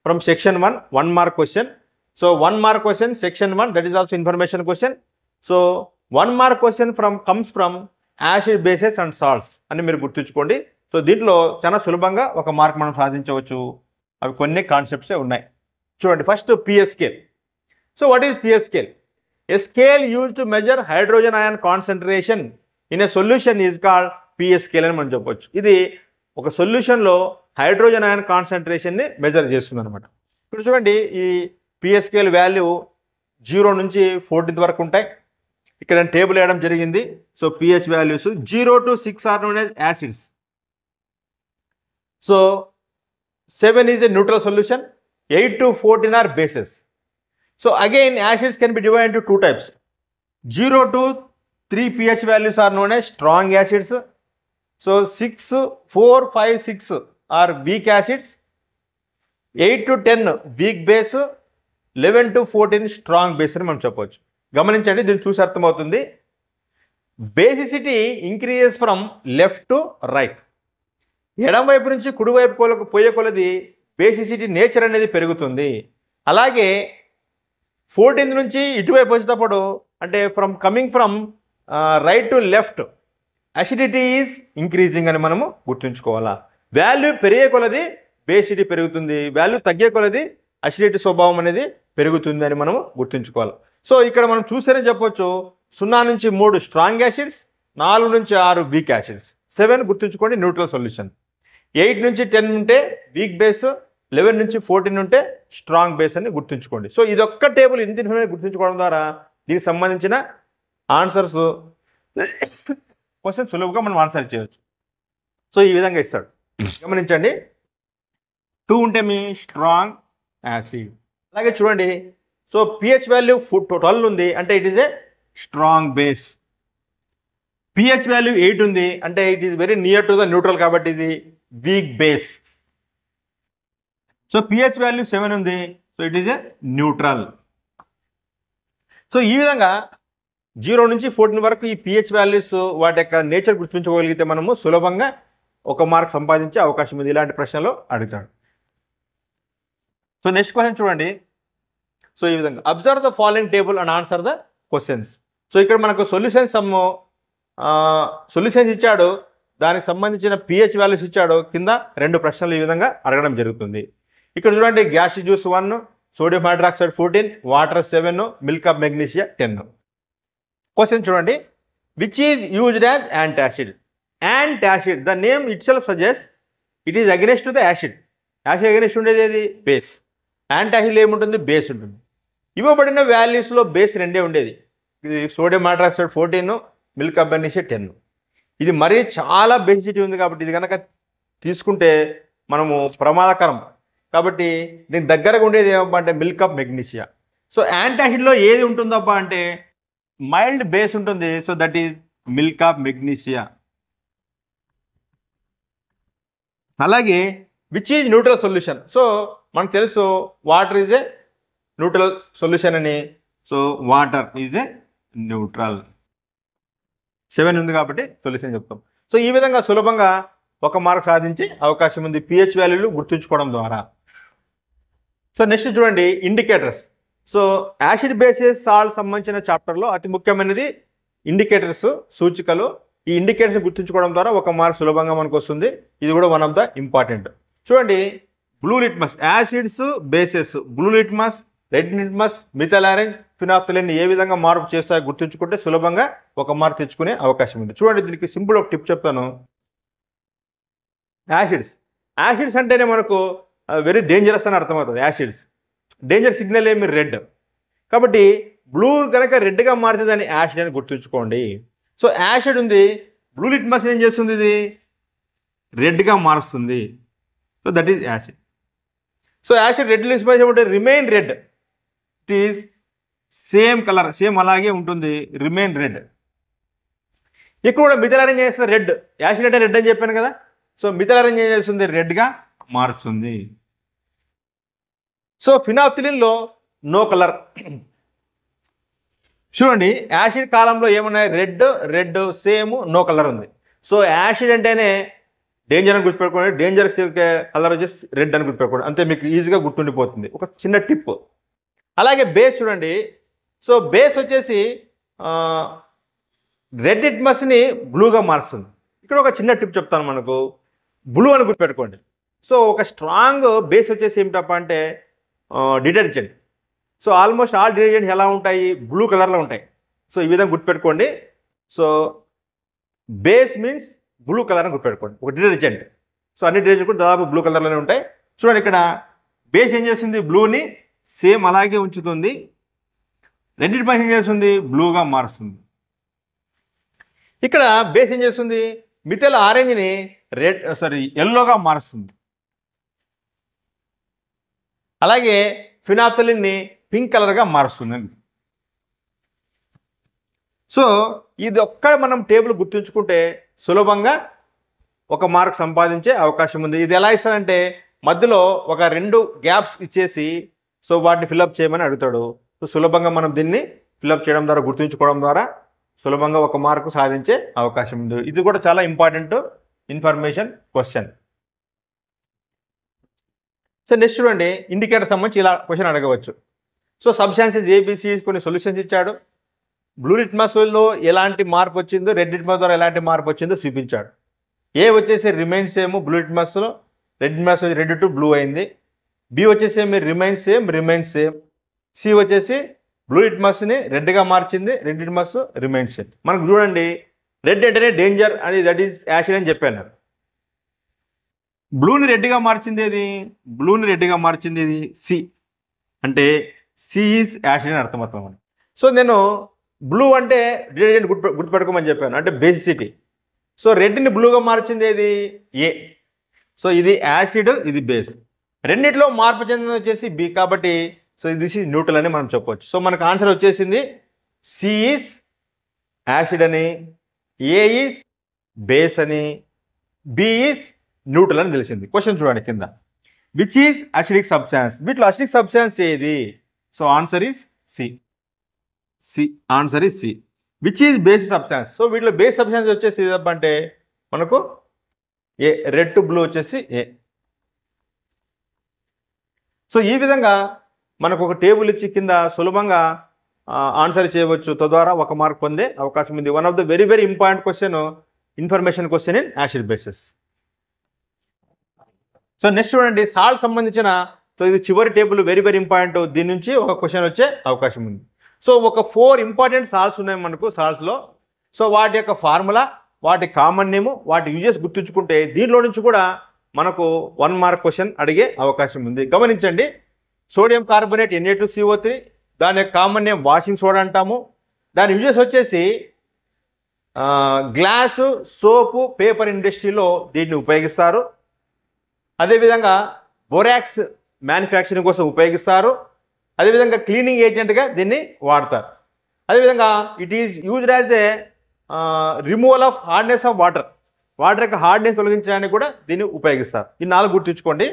from section 1, 1 mark question. So 1 mark question, section 1, that is also information question. So 1 mark question comes from acid bases and salts అని మీరు గుర్తుంచుకోండి. So దీంట్లో చాలా సులభంగా ఒక mark మనం సాధించవచ్చు. అవి కొన్ని కాన్సెప్ట్సే ఉన్నాయి. చూడండి, first PS scale. So what is PS scale? A scale used to measure hydrogen ion concentration in a solution is called PS scale అని మనం చెప్పవచ్చు. ఇది ఒక సొల్యూషన్లో హైడ్రోజన్ అయాన్ కాన్సన్ట్రేషన్ని మెజర్ చేస్తుంది అనమాట. ఇప్పుడు చూడండి, ఈ పిఎస్ స్కేల్ వాల్యూ 0 నుంచి 14 వరకు ఉంటాయి. ఇక్కడ టేబుల్ వేయడం జరిగింది. So pH values 0 to 6 are known as acids. So 7 is a neutral solution, 8 to 14 are bases. So again, acids can be divided into two types. 0 to 3 pH values are known as strong acids. So 6, 4, 5, 6 are weak acids. 8 to 10 weak base, 11 to 14 strong base అని మనం చెప్పవచ్చు. గమనించండి, దీన్ని చూసి అర్థమవుతుంది. Basicity increases from left to right. ఎడం వైపు నుంచి కుడివైపు పోయే కొలది బేసిసిటీ నేచర్ అనేది పెరుగుతుంది. అలాగే 14 నుంచి ఇటువైపు వచ్చేటప్పుడు, అంటే coming from right to left, acidity is increasing అని మనము గుర్తుంచుకోవాలా. వాల్యూ పెరిగే కొలది బేసిటీ పెరుగుతుంది, వాల్యూ తగ్గే కొలది అసిడిటీ స్వభావం అనేది పెరుగుతుంది అని మనము గుర్తుంచుకోవాలి. సో ఇక్కడ మనం చూస్తేనే చెప్పొచ్చు, 0 నుంచి 3 స్ట్రాంగ్ యాసిడ్స్, 4 నుంచి 6 వీక్ యాసిడ్స్, 7 గుర్తుంచుకోండి న్యూట్రల్ సొల్యూషన్, 8 నుంచి 10 ఉంటే వీక్ బేస్, 11 నుంచి 14 ఉంటే స్ట్రాంగ్ బేస్ అని గుర్తుంచుకోండి. సో ఇదొక్క టేబుల్ ఇంత ఇన్ఫర్మేషన్ గుర్తుంచుకోవడం ద్వారా దీనికి సంబంధించిన ఆన్సర్స్ క్వశ్చన్ సులువుగా మనం ఆన్సర్ చేయవచ్చు. సో ఈ విధంగా ఇస్తాడు, గమనించండి. 2 ఉంటే మీ స్ట్రాంగ్ యాసిడ్. అలాగే చూడండి, సో పిహెచ్ వాల్యూ 12 ఉంది అంటే it is a strong base. PH value 8 ఉంది అంటే it is very near to the neutral కాబట్టి ఇది weak base. So pH value 7 ఉంది, so it is a neutral. So ఈ విధంగా 0 నుంచి 14 వరకు ఈ పిహెచ్ వాల్యూస్ వాటి యొక్క నేచర్ గుర్తుంచుకోగలిగితే మనము సులభంగా 1 మార్క్ సంపాదించే అవకాశం ఉంది. ఇలాంటి ప్రశ్నలు అడుగుతాడు. సో నెక్స్ట్ క్వశ్చన్ చూడండి. సో ఈ విధంగా observe the following table and answer the questions. So ఇక్కడ మనకు సొల్యూషన్స్ ఇచ్చాడు, దానికి సంబంధించిన పిహెచ్ వాల్యూస్ ఇచ్చాడు, కింద 2 ప్రశ్నలు ఈ విధంగా అడగడం జరుగుతుంది. ఇక్కడ చూడండి, gas juice 1, sodium hydroxide 14, water 7, milk of magnesia 10. Question చూడండి, which is used as antacid. Antacid, the name itself suggest it is against to the acid. Acid against ఉండేది ఏది? బేస్. యాంటాసిడ్లో ఏముంటుంది? బేస్ ఉంటుంది. ఇవ్వబడిన వాల్యూస్లో బేస్ 2 ఉండేది. ఇది sodium hydroxide 14, milk of magnesia 10. ఇది మరీ చాలా బేసిసిటీ ఉంది కాబట్టి ఇది కనుక తీసుకుంటే మనము ప్రమాదకరం. కాబట్టి దీనికి దగ్గరగా ఉండేది ఏమబ్బా అంటే మిల్క్ ఆఫ్ మెగ్నీషియా. సో యాంటాసిడ్లో ఏది ఉంటుందబ్బా అంటే మైల్డ్ బేస్ ఉంటుంది. So that is milk of magnesia. అలాగే which is neutral solution. So మనకు తెలుసు water is a neutral solution అని. So water is a neutral. 7 ఉంది కాబట్టి సొల్యూషన్ చెప్తాం. సో ఈ విధంగా సులభంగా 1 మార్క్ సాధించే అవకాశం ఉంది పిహెచ్ వాల్యూలు గుర్తుంచుకోవడం ద్వారా. సో నెక్స్ట్ చూడండి, indicators. So acid bases salt సంబంధించిన చాప్టర్లో అతి ముఖ్యమైనది ఇండికేటర్స్, సూచికలు. ఈ ఇండికేటర్స్ గుర్తుంచుకోవడం ద్వారా 1 మార్క్ సులభంగా మనకు వస్తుంది. ఇది కూడా వన్ ఆఫ్ ద ఇంపార్టెంట్. చూడండి, blue litmus, acids bases, blue litmus, red litmus, methyl orange, phenolphthalein ఏ విధంగా మార్పు చేస్తాయో గుర్తుంచుకుంటే సులభంగా 1 మార్క్ తెచ్చుకునే అవకాశం ఉంది. చూడండి, దీనికి సింపుల్ ఒక టిప్ చెప్తాను. యాసిడ్స్ అంటేనే మనకు వెరీ డేంజరస్ అని అర్థమవుతుంది. యాసిడ్స్ డేంజర్ సిగ్నల్ ఏమి? రెడ్. కాబట్టి బ్లూ కనుక రెడ్గా మారుతుంది అని యాసిడ్ అని గుర్తుంచుకోండి. సో యాసిడ్ ఉంది, బ్లూ లిట్మస్ ఏం చేస్తుంది? ఇది రెడ్గా మారుస్తుంది. So that is acid. So acid red litmus ఏమంటే remain red, it is same colour, same అలాగే ఉంటుంది, రిమైన్ రెడ్. ఇక్కడ కూడా మిథైల్ ఆరెంజ్ చేస్తుంది రెడ్. యాసిడ్ అంటే రెడ్ అని చెప్పాను కదా. సో మిథైల్ ఆరెంజ్ ఏం చేస్తుంది? రెడ్గా మారుతుంది. సో ఫినాప్థలిన్లో నో కలర్. చూడండి, యాసిడ్ కాలంలో ఏమున్నాయి? రెడ్ సేమ్, నో కలర్ ఉంది. సో యాసిడ్ అంటేనే డేంజర్ అని గుర్తుపెట్టుకోండి, డేంజర్ కలర్ వచ్చేసి రెడ్ అని గుర్తుపెట్టుకోండి, అంతే, మీకు ఈజీగా గుర్తుండిపోతుంది. ఒక చిన్న టిప్. అలాగే బేస్ చూడండి. సో బేస్ వచ్చేసి రెడ్ లిట్మస్ని బ్లూగా మారుస్తుంది. ఇక్కడ ఒక చిన్న టిప్ చెప్తాను మనకు, బ్లూ అని గుర్తుపెట్టుకోండి. సో ఒక స్ట్రాంగ్ బేస్ వచ్చేసి ఏమిటప్ప అంటే detergent. So almost all detergents ఎలా ఉంటాయి, బ్లూ కలర్లో ఉంటాయి. సో ఈ విధంగా గుర్తుపెట్టుకోండి. So base means blue colour అని గుర్తుపెట్టుకోండి, ఒక డిటర్జెంట్. సో అన్ని డిటర్జెంట్ కూడా దాదాపు బ్లూ కలర్లోనే ఉంటాయి. చూడండి ఇక్కడ బేస్ ఏం చేస్తుంది, బ్లూని సేమ్ అలాగే ఉంచుతుంది. రెడ్ లిట్మస్ ఏం చేస్తుంది, బ్లూగా మారుస్తుంది. ఇక్కడ బేస్ ఏం చేస్తుంది, మిథైల్ ఆరెంజ్ని ఎల్లోగా మారుస్తుంది. అలాగే ఫినాప్థలిన్ని పింక్ కలర్గా మారుస్తుంది. సో ఇది ఒక్క మనం టేబుల్ గుర్తుంచుకుంటే సులభంగా ఒక మార్క్ సంపాదించే అవకాశం ఉంది. ఇది ఎలా ఇస్తాడంటే మధ్యలో ఒక 2 గ్యాప్స్ ఇచ్చేసి సో వాటిని ఫిల్అప్ చేయమని అడుగుతాడు. సో సులభంగా మనం దీన్ని ఫిల్అప్ చేయడం ద్వారా, గుర్తుంచుకోవడం ద్వారా సులభంగా ఒక మార్కు సాధించే అవకాశం ఉంది. ఇది కూడా చాలా important information question. So next చూడండి, ఇండికేటర్ సంబంధించి ఇలా క్వశ్చన్ అడగవచ్చు. సో సబ్స్టాన్సెస్ ఏబిసి కొన్ని సొల్యూషన్స్ ఇచ్చాడు. బ్లూ లిట్మస్లో ఎలాంటి మార్పు వచ్చిందో, రెడ్ లిట్మస్ ద్వారా ఎలాంటి మార్పు వచ్చిందో చూపించాడు. ఏ వచ్చేసి రిమైన్ సేమ్ బ్లూ లిట్మస్లో, red litmus red to blue అయింది. బి వచ్చేసి రిమైన్ సేమ్. సి వచ్చేసి బ్లూ లిట్మస్ని రెడ్గా మార్చింది, రెడ్ లిట్మస్ రిమైన్ సేమ్. మనకు చూడండి, రెడ్ అంటేనే డేంజర్ అని, దట్ ఈస్ యాసిడ్ అని చెప్పాను. బ్లూని రెడ్గా మార్చింది ఏది, బ్లూని రెడ్గా మార్చింది ఇది సి, అంటే సి ఈజ్ యాసిడ్ అని అర్థమవుతాం. సో నేను బ్లూ అంటే డిటర్జెంట్ గుర్తుపెట్టుకోమని చెప్పాను, అంటే బేసిసిటీ. సో రెడ్ని బ్లూగా మార్చింది ఏది, ఏ. సో ఇది యాసిడ్, ఇది బేస్. రెండిట్లో మార్పు చెందిన వచ్చేసి బి, కాబట్టి సో ఇది న్యూట్రల్ అని మనం చెప్పవచ్చు. సో మనకు ఆన్సర్ వచ్చేసింది సి ఈజ్ యాసిడ్ అని, ఏ ఈజ్ బేస్ అని, బి ఈజ్ న్యూట్రల్ అని తెలిసింది. క్వశ్చన్ చూడండి కింద, విచ్ ఈజ్ అసిడిక్ సబ్స్టాన్స్. వీటిలో అసిడిక్ సబ్స్టాన్స్ ఏది? So answer is C. Answer is C. Which is base substance. సో వీటిలో బేస్ సబ్స్టాన్స్ వచ్చేసి అంటే మనకు ఏ, రెడ్ టు బ్లూ వచ్చేసి ఏ. సో ఈ విధంగా మనకు ఒక టేబుల్ ఇచ్చి కింద సులభంగా ఆన్సర్ చేయవచ్చు, తద్వారా ఒక మార్క్ పొందే అవకాశం ఉంది. One of the very very important question, information question in acid bases. So next చూడండి, సాల్ట్ సంబంధించిన, సో ఇది చివరి టేబుల్ వెరీ వెరీ ఇంపార్టెంట్, దీని నుంచి ఒక క్వశ్చన్ వచ్చే అవకాశం ఉంది. సో ఒక 4 ఇంపార్టెంట్ సాల్ట్స్ ఉన్నాయి మనకు సాల్ట్స్లో. సో వాటి యొక్క ఫార్ములా, వాటి కామన్ నేము, వాటి యూజెస్ గుర్తుంచుకుంటే దీనిలో నుంచి కూడా మనకు 1 మార్క్ క్వశ్చన్ అడిగే అవకాశం ఉంది. గమనించండి, సోడియం కార్బోనేట్ Na2CO3, దాని యొక్క కామన్ నేమ్ వాషింగ్ సోడా అంటాము. దాని యూజెస్ వచ్చేసి గ్లాసు, సోపు, పేపర్ ఇండస్ట్రీలో దీన్ని ఉపయోగిస్తారు. అదేవిధంగా బొరాక్స్ మ్యానుఫ్యాక్చరింగ్ కోసం ఉపయోగిస్తారు. అదేవిధంగా క్లీనింగ్ ఏజెంట్గా దీన్ని వాడతారు. అదేవిధంగా it is used as A removal of hardness of water యొక్క హార్డ్నెస్ తొలగించడానికి కూడా దీన్ని ఉపయోగిస్తారు. ఈ 4 గుర్తుంచుకోండి.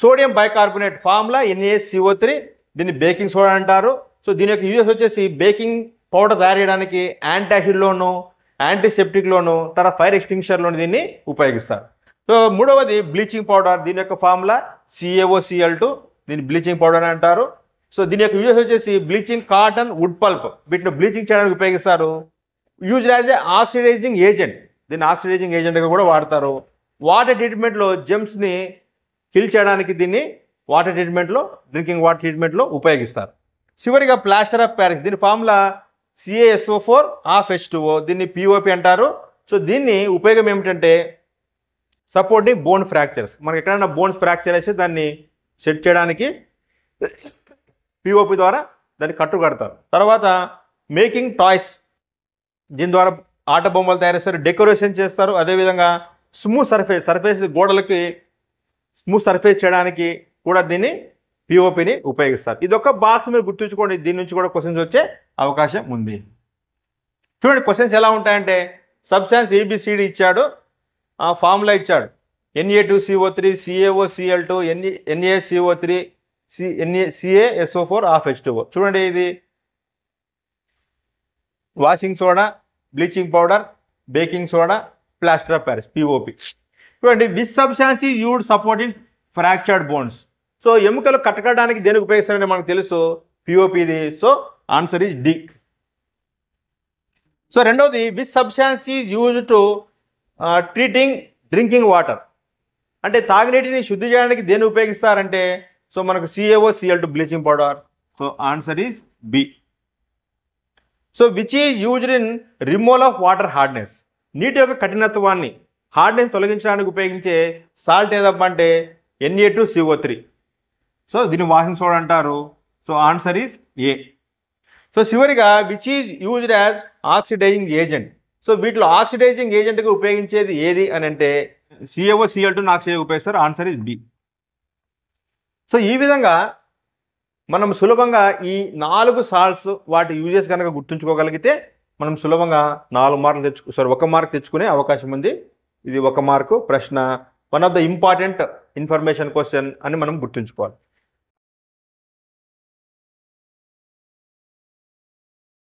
సోడియం బైకార్బోనేట్ ఫార్ములా Na2CO3, దీన్ని బేకింగ్ సోడా అంటారు. సో దీని యొక్క యూజెస్ వచ్చేసి బేకింగ్ పౌడర్ తయారు చేయడానికి యాంటాసిడ్లోను, యాంటీసెప్టిక్లోను, తర్వాత ఫైర్ ఎక్స్టింగ్విషర్లోను దీన్ని ఉపయోగిస్తారు. సో మూడవది బ్లీచింగ్ పౌడర్, దీని యొక్క ఫార్ములా CaOCl2, దీన్ని బ్లీచింగ్ పౌడర్ అంటారు. సో దీని యొక్క యూజెస్ వచ్చేసి బ్లీచింగ్ కాటన్, వుడ్ పల్ప్, వీటిని బ్లీచింగ్ చేయడానికి ఉపయోగిస్తారు. Used as a oxidising agent, దీన్ని ఆక్సిడైజింగ్ ఏజెంట్గా కూడా వాడతారు. వాటర్ ట్రీట్మెంట్లో జెమ్స్ని కిల్ చేయడానికి దీన్ని వాటర్ ట్రీట్మెంట్లో, డ్రింకింగ్ వాటర్ ట్రీట్మెంట్లో ఉపయోగిస్తారు. చివరిగా ప్లాస్టర్ ఆఫ్ ప్యారిస్, దీని ఫార్ములా CaSO4H2O, దీన్ని POP అంటారు. సో దీన్ని ఉపయోగం ఏమిటంటే సపోర్టింగ్ బోన్ ఫ్రాక్చర్స్, మనకి ఎక్కడైనా బోన్స్ ఫ్రాక్చర్ అయితే దాన్ని సెట్ చేయడానికి POP ద్వారా దాన్ని కట్టు కడతారు. తర్వాత మేకింగ్ టాయ్స్, దీని ద్వారా ఆట బొమ్మలు తయారు చేస్తారు, డెకరేషన్ చేస్తారు. అదేవిధంగా స్మూత్ సర్ఫేస్ గోడలకి స్మూత్ సర్ఫేస్ చేయడానికి కూడా దీన్ని POPని ఉపయోగిస్తారు. ఇది ఒక బాక్స్ మీరు గుర్తుంచుకోండి, దీని నుంచి కూడా క్వశ్చన్స్ వచ్చే అవకాశం ఉంది. చూడండి క్వశ్చన్స్ ఎలా ఉంటాయంటే, సబ్స్టాన్స్ ABCD ఇచ్చాడు, ఫార్ములా ఇచ్చాడు Na2CO3, CaOCl2, NaCO3, CaSO4H2O. చూడండి ఇది washing soda, bleaching powder, baking soda, plaster of Paris POP. చూడండి, which substance is used supporting fractured bones. So ఎముకలు కట్టడానికి దేనికి ఉపయోగిస్తారని మనకు తెలుసు, పిఓపిది. So answer is D. So రెండవది, which substance is used to treating drinking water. అంటే తాగునీటిని శుద్ధి చేయడానికి దేన్ని ఉపయోగిస్తారంటే, సో మనకు CaO, Cl2 bleaching powder. So answer is B. So which is used in removal of water hardness. నీటి యొక్క కఠినత్వాన్ని, హార్డ్నెస్ తొలగించడానికి ఉపయోగించే సాల్ట్ ఏదబ్బా అంటే Na2CO3. సో దీన్ని వాషింగ్ సోడా అంటారు. So answer is A. So చివరిగా, which is used as oxidizing agent. So వీటిలో oxidizing ఏజెంట్గా ఉపయోగించేది ఏది అని అంటే CaO, Cl2 ఆక్సిడైజ్ ఉపయోగిస్తారు. Answer is B. సో ఈ విధంగా మనం సులభంగా ఈ 4 సాల్ట్స్ వాటి యూజెస్ కనుక గుర్తుంచుకోగలిగితే మనం సులభంగా 1 మార్క్ తెచ్చుకునే అవకాశం ఉంది. ఇది 1 మార్కు ప్రశ్న, one of the important information question అని మనం గుర్తుంచుకోవాలి.